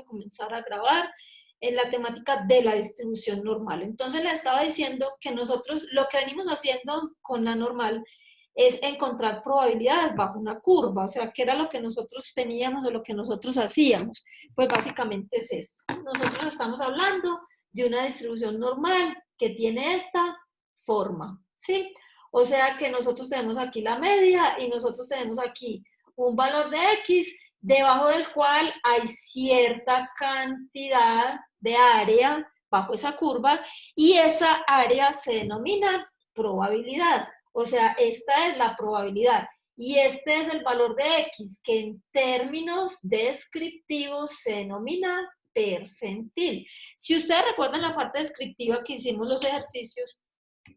a comenzar a grabar en la temática de la distribución normal. Entonces le estaba diciendo que nosotros lo que venimos haciendo con la normal es encontrar probabilidades bajo una curva, o sea, ¿qué era lo que nosotros teníamos o lo que nosotros hacíamos? Pues básicamente es esto. Nosotros estamos hablando de una distribución normal que tiene esta forma, ¿sí? O sea que nosotros tenemos aquí la media y nosotros tenemos aquí un valor de X, debajo del cual hay cierta cantidad de área bajo esa curva y esa área se denomina probabilidad. O sea, esta es la probabilidad y este es el valor de X que en términos descriptivos se denomina percentil. Si ustedes recuerdan la parte descriptiva que hicimos los ejercicios,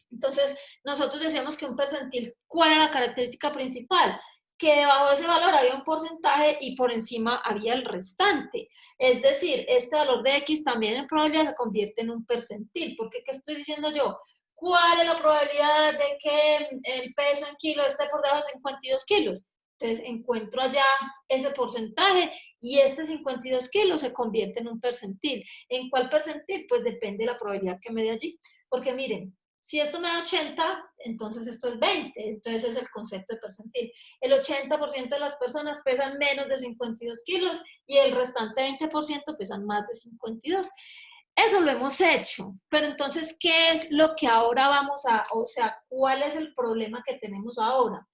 entonces nosotros decíamos que un percentil, ¿cuál era la característica principal? Que debajo de ese valor había un porcentaje y por encima había el restante. Es decir, este valor de X también en probabilidad se convierte en un percentil. ¿Por qué? ¿Qué estoy diciendo yo? ¿Cuál es la probabilidad de que el peso en kilo esté por debajo de 52 kilos? Entonces encuentro allá ese porcentaje y este 52 kilos se convierte en un percentil. ¿En cuál percentil? Pues depende de la probabilidad que me dé allí. Porque miren, si esto me da 80, entonces esto es 20. Entonces es el concepto de percentil. El 80% de las personas pesan menos de 52 kilos y el restante 20% pesan más de 52. Eso lo hemos hecho, pero entonces, ¿qué es lo que ahora vamos a, o sea, cuál es el problema que tenemos ahora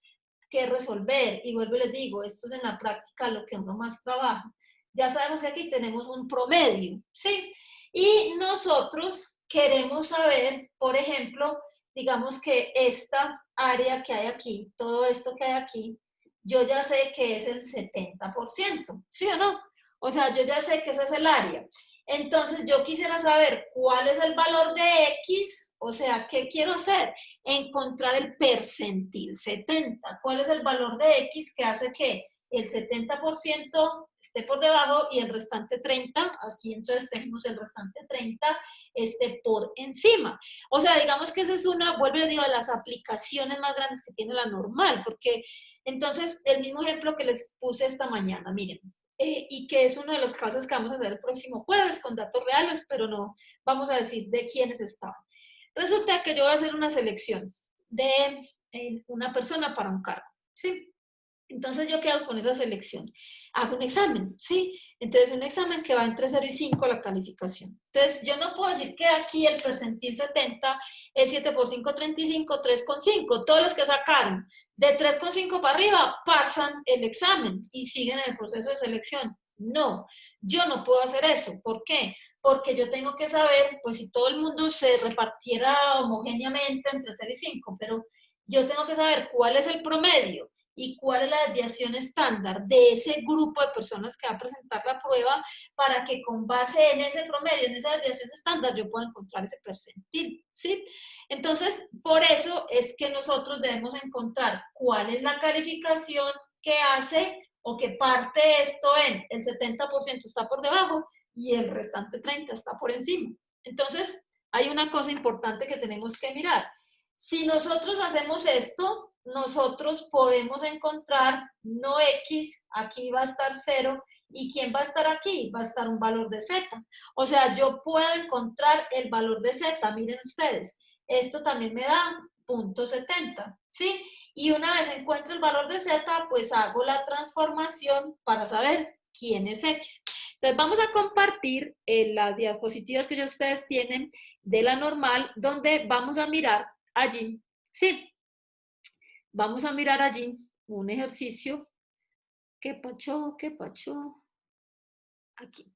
que resolver? Y vuelvo y les digo, esto es en la práctica lo que uno más trabaja. Ya sabemos que aquí tenemos un promedio, ¿sí? Y nosotros queremos saber, por ejemplo, digamos que esta área que hay aquí, todo esto que hay aquí, yo ya sé que es el 70%, ¿sí o no? O sea, yo ya sé que esa es el área. Entonces, yo quisiera saber cuál es el valor de X, o sea, ¿qué quiero hacer? Encontrar el percentil 70. ¿Cuál es el valor de X que hace que el 70% esté por debajo y el restante 30, aquí entonces tenemos el restante 30, esté por encima? O sea, digamos que esa es una, vuelvo y digo, de las aplicaciones más grandes que tiene la normal, porque entonces el mismo ejemplo que les puse esta mañana, miren, y que es uno de los casos que vamos a hacer el próximo jueves con datos reales, pero no vamos a decir de quiénes estaban. Resulta que yo voy a hacer una selección de una persona para un cargo, ¿sí? Entonces, ¿yo qué hago con esa selección? Hago un examen, ¿sí? Entonces, un examen que va entre 0 y 5 la calificación. Entonces, yo no puedo decir que aquí el percentil 70 es 7 por 5, 35, 3,5. Todos los que sacaron de 3,5 para arriba pasan el examen y siguen el proceso de selección. No, yo no puedo hacer eso. ¿Por qué? Porque yo tengo que saber, pues si todo el mundo se repartiera homogéneamente entre 0 y 5, pero yo tengo que saber cuál es el promedio y cuál es la desviación estándar de ese grupo de personas que va a presentar la prueba para que con base en ese promedio, en esa desviación estándar, yo pueda encontrar ese percentil, ¿sí? Entonces, por eso es que nosotros debemos encontrar cuál es la calificación que hace o que parte esto en el 70% está por debajo y el restante 30% está por encima. Entonces, hay una cosa importante que tenemos que mirar. Si nosotros hacemos esto, nosotros podemos encontrar no X, aquí va a estar 0, ¿y quién va a estar aquí? Va a estar un valor de Z. O sea, yo puedo encontrar el valor de Z, miren ustedes, esto también me da 0,70, ¿sí? Y una vez encuentro el valor de Z, pues hago la transformación para saber quién es X. Entonces vamos a compartir las diapositivas que ya ustedes tienen de la normal, donde vamos a mirar allí, sí, vamos a mirar allí un ejercicio. ¿Qué pacho? ¿Qué pacho? Aquí.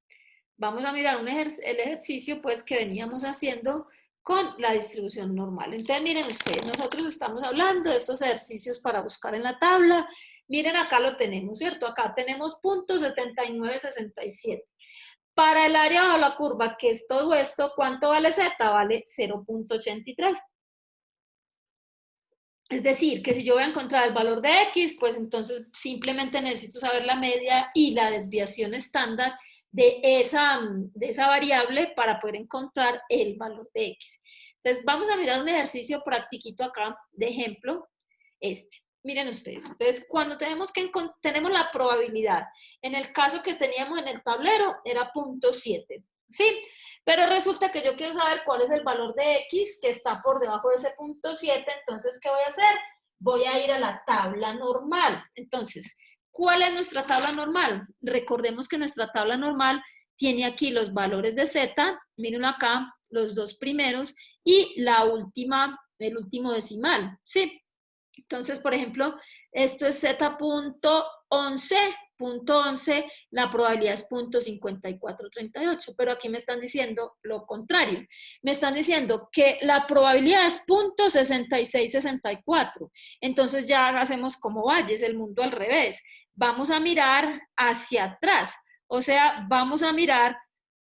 Vamos a mirar el ejercicio pues que veníamos haciendo con la distribución normal. Entonces miren ustedes, nosotros estamos hablando de estos ejercicios para buscar en la tabla. Miren, acá lo tenemos, ¿cierto? Acá tenemos punto 7967. Para el área bajo la curva, que es todo esto, ¿cuánto vale Z? Vale 0,83. Es decir, que si yo voy a encontrar el valor de X, pues entonces simplemente necesito saber la media y la desviación estándar de esa variable para poder encontrar el valor de X. Entonces vamos a mirar un ejercicio practiquito acá, de ejemplo, este. Miren ustedes, entonces cuando tenemos la probabilidad, en el caso que teníamos en el tablero era 0.7, ¿sí? Pero resulta que yo quiero saber cuál es el valor de X que está por debajo de ese 0.7, entonces, ¿qué voy a hacer? Voy a ir a la tabla normal. Entonces, ¿cuál es nuestra tabla normal? Recordemos que nuestra tabla normal tiene aquí los valores de Z, miren acá, los dos primeros, y la última, el último decimal, ¿sí? Entonces, por ejemplo, esto es Z.11, la probabilidad es 0.5438, pero aquí me están diciendo lo contrario. Me están diciendo que la probabilidad es 0.6664. Entonces ya hacemos como Valles, el mundo al revés. Vamos a mirar hacia atrás, o sea, vamos a mirar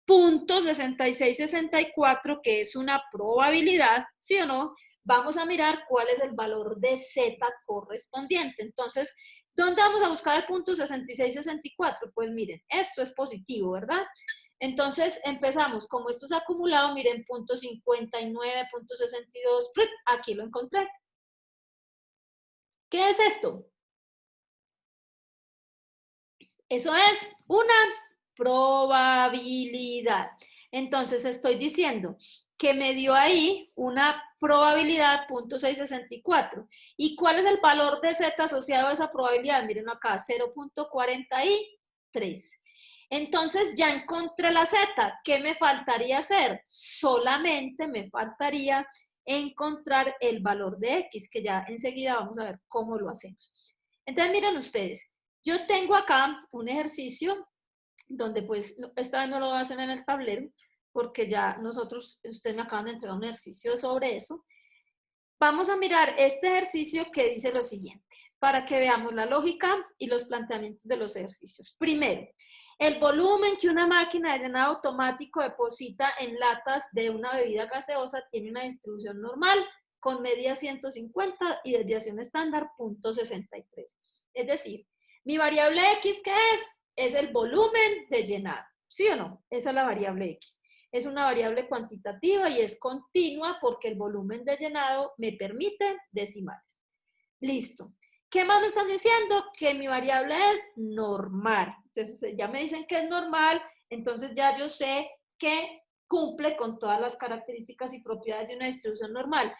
0.6664, que es una probabilidad, ¿sí o no? Vamos a mirar cuál es el valor de Z correspondiente. Entonces, ¿dónde vamos a buscar el punto 6664? Pues miren, esto es positivo, ¿verdad? Entonces, empezamos. Como esto es acumulado, miren, punto 59, punto 62, aquí lo encontré. ¿Qué es esto? Eso es una probabilidad. Entonces, estoy diciendo que me dio ahí una probabilidad 0.664. ¿Y cuál es el valor de Z asociado a esa probabilidad? Miren acá, 0.43. Entonces ya encontré la Z. ¿Qué me faltaría hacer? Solamente me faltaría encontrar el valor de X, que ya enseguida vamos a ver cómo lo hacemos. Entonces miren ustedes, yo tengo acá un ejercicio donde pues esta vez no lo hacen en el tablero, porque ya ustedes me acaban de entregar un ejercicio sobre eso. Vamos a mirar este ejercicio que dice lo siguiente, para que veamos la lógica y los planteamientos de los ejercicios. Primero, el volumen que una máquina de llenado automático deposita en latas de una bebida gaseosa tiene una distribución normal con media 150 y desviación estándar 0.63. Es decir, mi variable X, ¿qué es? Es el volumen de llenado, ¿sí o no? Esa es la variable X. Es una variable cuantitativa y es continua porque el volumen de llenado me permite decimales. Listo. ¿Qué más me están diciendo? Que mi variable es normal. Entonces ya me dicen que es normal, entonces ya yo sé que cumple con todas las características y propiedades de una distribución normal.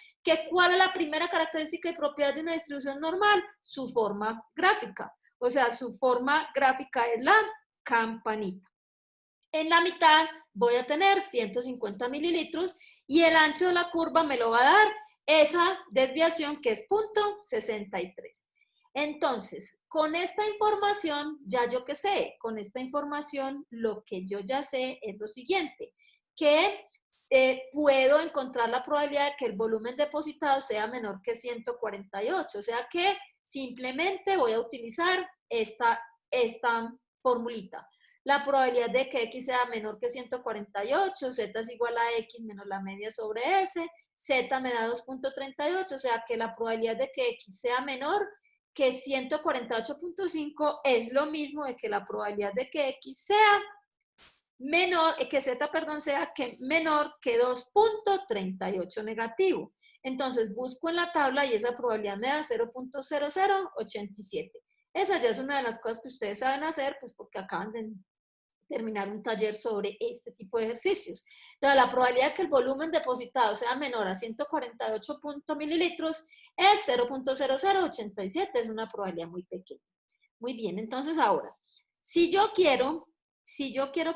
¿Cuál es la primera característica y propiedad de una distribución normal? Su forma gráfica. O sea, su forma gráfica es la campanita. En la mitad voy a tener 150 mililitros y el ancho de la curva me lo va a dar esa desviación que es 0.63. Entonces, con esta información, ya yo qué sé, con esta información lo que yo ya sé es lo siguiente, que puedo encontrar la probabilidad de que el volumen depositado sea menor que 148, o sea que simplemente voy a utilizar esta formulita. La probabilidad de que X sea menor que 148, Z es igual a X menos la media sobre S, Z me da 2.38, o sea que la probabilidad de que X sea menor que 148.5 es lo mismo de que la probabilidad de que X sea menor, que Z, perdón, sea que menor que 2.38 negativo. Entonces busco en la tabla y esa probabilidad me da 0.0087. Esa ya es una de las cosas que ustedes saben hacer, pues porque acaban de terminar un taller sobre este tipo de ejercicios. Entonces, la probabilidad de que el volumen depositado sea menor a 148 mililitros es 0.0087, es una probabilidad muy pequeña. Muy bien, entonces ahora, si yo quiero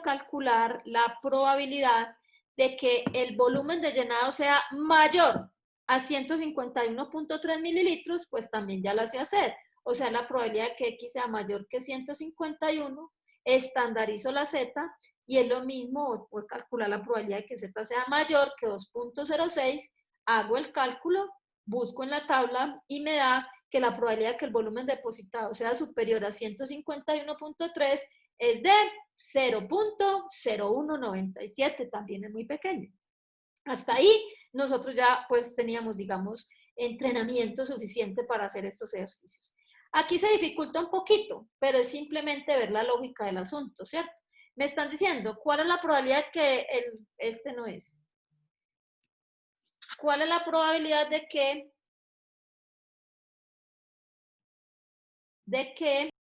calcular la probabilidad de que el volumen de llenado sea mayor a 151.3 mililitros, pues también ya la sé hacer. O sea, la probabilidad de que X sea mayor que 151, estandarizo la Z y es lo mismo, voy a calcular la probabilidad de que Z sea mayor que 2.06, hago el cálculo, busco en la tabla y me da que la probabilidad de que el volumen depositado sea superior a 151.3 es de 0.0197, también es muy pequeño. Hasta ahí nosotros ya pues teníamos, digamos, entrenamiento suficiente para hacer estos ejercicios. Aquí se dificulta un poquito, pero es simplemente ver la lógica del asunto, ¿cierto? Me están diciendo, ¿cuál es la probabilidad que este no es? ¿Cuál es la probabilidad de que de que